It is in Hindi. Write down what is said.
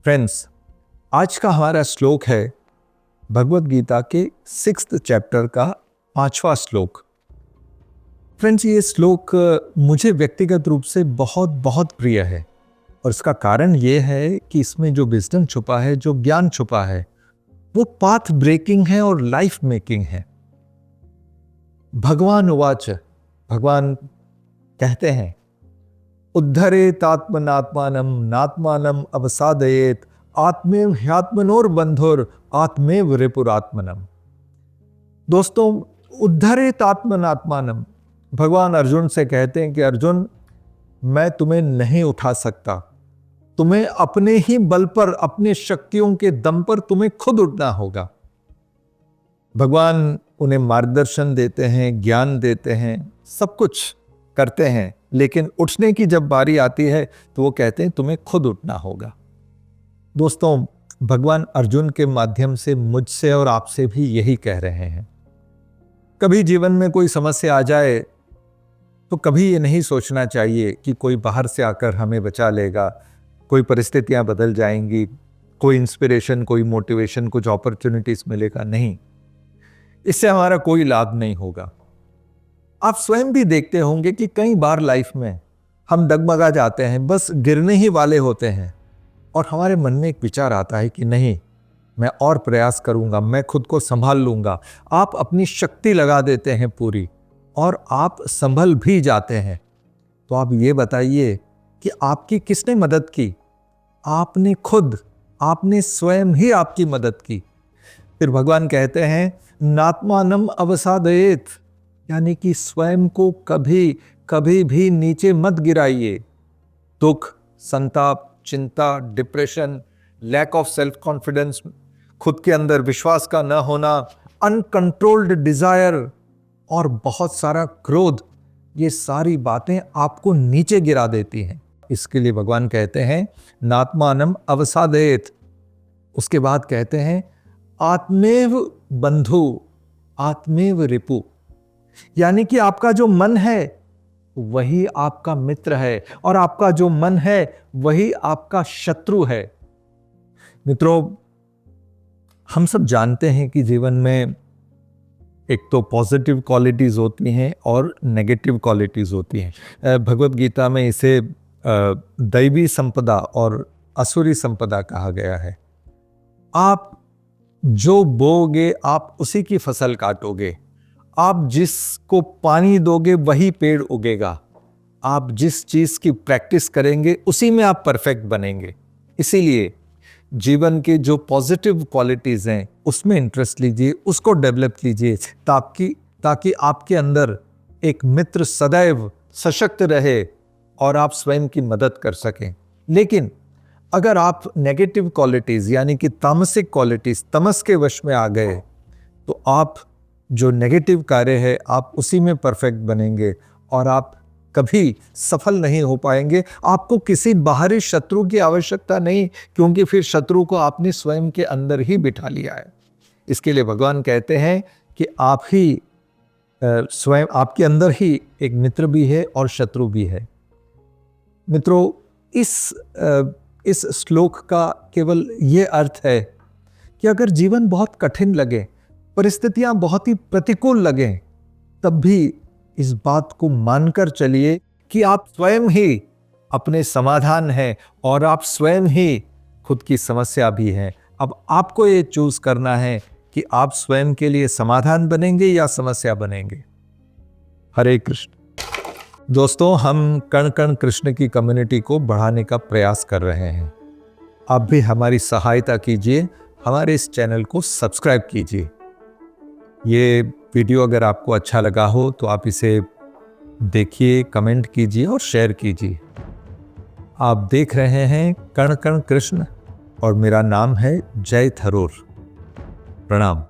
फ्रेंड्स, आज का हमारा श्लोक है भगवत गीता के 6th चैप्टर का 5वां श्लोक। फ्रेंड्स, ये श्लोक मुझे व्यक्तिगत रूप से बहुत बहुत प्रिय है और इसका कारण ये है कि इसमें जो विजडम छुपा है, जो ज्ञान छुपा है, वो पाथ ब्रेकिंग है और लाइफ मेकिंग है। भगवान उवाच, भगवान कहते हैं, उद्धरेत आत्मनात्मानं नात्मानं अवसादयेत आत्मेव ह्यात्मनोर बंधुर आत्मेव रिपुरात्मनम। दोस्तों, उद्धरेत आत्मनात्मानं, भगवान अर्जुन से कहते हैं कि अर्जुन, मैं तुम्हें नहीं उठा सकता, तुम्हें अपने ही बल पर, अपने शक्तियों के दम पर तुम्हें खुद उठना होगा। भगवान उन्हें मार्गदर्शन देते हैं, ज्ञान देते हैं, सब कुछ करते हैं, लेकिन उठने की जब बारी आती है तो वो कहते हैं तुम्हें खुद उठना होगा। दोस्तों, भगवान अर्जुन के माध्यम से मुझसे और आपसे भी यही कह रहे हैं। कभी जीवन में कोई समस्या आ जाए तो कभी ये नहीं सोचना चाहिए कि कोई बाहर से आकर हमें बचा लेगा, कोई परिस्थितियां बदल जाएंगी, कोई इंस्पिरेशन, कोई मोटिवेशन, कुछ अपॉर्चुनिटीज मिलेगा। नहीं, इससे हमारा कोई लाभ नहीं होगा। आप स्वयं भी देखते होंगे कि कई बार लाइफ में हम डगमगा जाते हैं, बस गिरने ही वाले होते हैं और हमारे मन में एक विचार आता है कि नहीं, मैं और प्रयास करूंगा, मैं खुद को संभाल लूंगा। आप अपनी शक्ति लगा देते हैं पूरी और आप संभल भी जाते हैं। तो आप ये बताइए कि आपकी किसने मदद की? आपने खुद, आपने स्वयं ही आपकी मदद की। फिर भगवान कहते हैं, नात्मानम अवसादयेत, यानी कि स्वयं को कभी कभी भी नीचे मत गिराइए। दुख, संताप, चिंता, depression, lack of self confidence, खुद के अंदर विश्वास का न होना, अनकंट्रोल्ड डिजायर और बहुत सारा क्रोध, ये सारी बातें आपको नीचे गिरा देती हैं। इसके लिए भगवान कहते हैं नात्मानम अवसादयेत। उसके बाद कहते हैं आत्मेव बंधु आत्मेव रिपु, यानी कि आपका जो मन है वही आपका मित्र है और आपका जो मन है वही आपका शत्रु है। मित्रों, हम सब जानते हैं कि जीवन में एक तो पॉजिटिव क्वालिटीज होती हैं और नेगेटिव क्वालिटीज होती हैं। भगवत गीता में इसे दैवी संपदा और असुरी संपदा कहा गया है। आप जो बोओगे आप उसी की फसल काटोगे। आप जिसको पानी दोगे वही पेड़ उगेगा। आप जिस चीज की प्रैक्टिस करेंगे उसी में आप परफेक्ट बनेंगे। इसीलिए जीवन के जो पॉजिटिव क्वालिटीज हैं उसमें इंटरेस्ट लीजिए, उसको डेवलप कीजिए, ताकि आपके अंदर एक मित्र सदैव सशक्त रहे और आप स्वयं की मदद कर सकें। लेकिन अगर आप नेगेटिव क्वालिटीज यानी कि तामसिक क्वालिटीज, तमस के वश में आ गए, तो आप जो नेगेटिव कार्य है आप उसी में परफेक्ट बनेंगे और आप कभी सफल नहीं हो पाएंगे। आपको किसी बाहरी शत्रु की आवश्यकता नहीं, क्योंकि फिर शत्रु को आपने स्वयं के अंदर ही बिठा लिया है। इसके लिए भगवान कहते हैं कि आप ही स्वयं, आपके अंदर ही एक मित्र भी है और शत्रु भी है। मित्रों, इस श्लोक का केवल ये अर्थ है कि अगर जीवन बहुत कठिन लगे, परिस्थितियां बहुत ही प्रतिकूल लगें, तब भी इस बात को मानकर चलिए कि आप स्वयं ही अपने समाधान हैं और आप स्वयं ही खुद की समस्या भी हैं। अब आपको ये चूज करना है कि आप स्वयं के लिए समाधान बनेंगे या समस्या बनेंगे। हरे कृष्ण। दोस्तों, हम कण कण कृष्ण की कम्युनिटी को बढ़ाने का प्रयास कर रहे हैं। आप भी हमारी सहायता कीजिए, हमारे इस चैनल को सब्सक्राइब कीजिए। ये वीडियो अगर आपको अच्छा लगा हो तो आप इसे देखिए, कमेंट कीजिए और शेयर कीजिए। आप देख रहे हैं कण कण कृष्ण और मेरा नाम है जय थरूर। प्रणाम।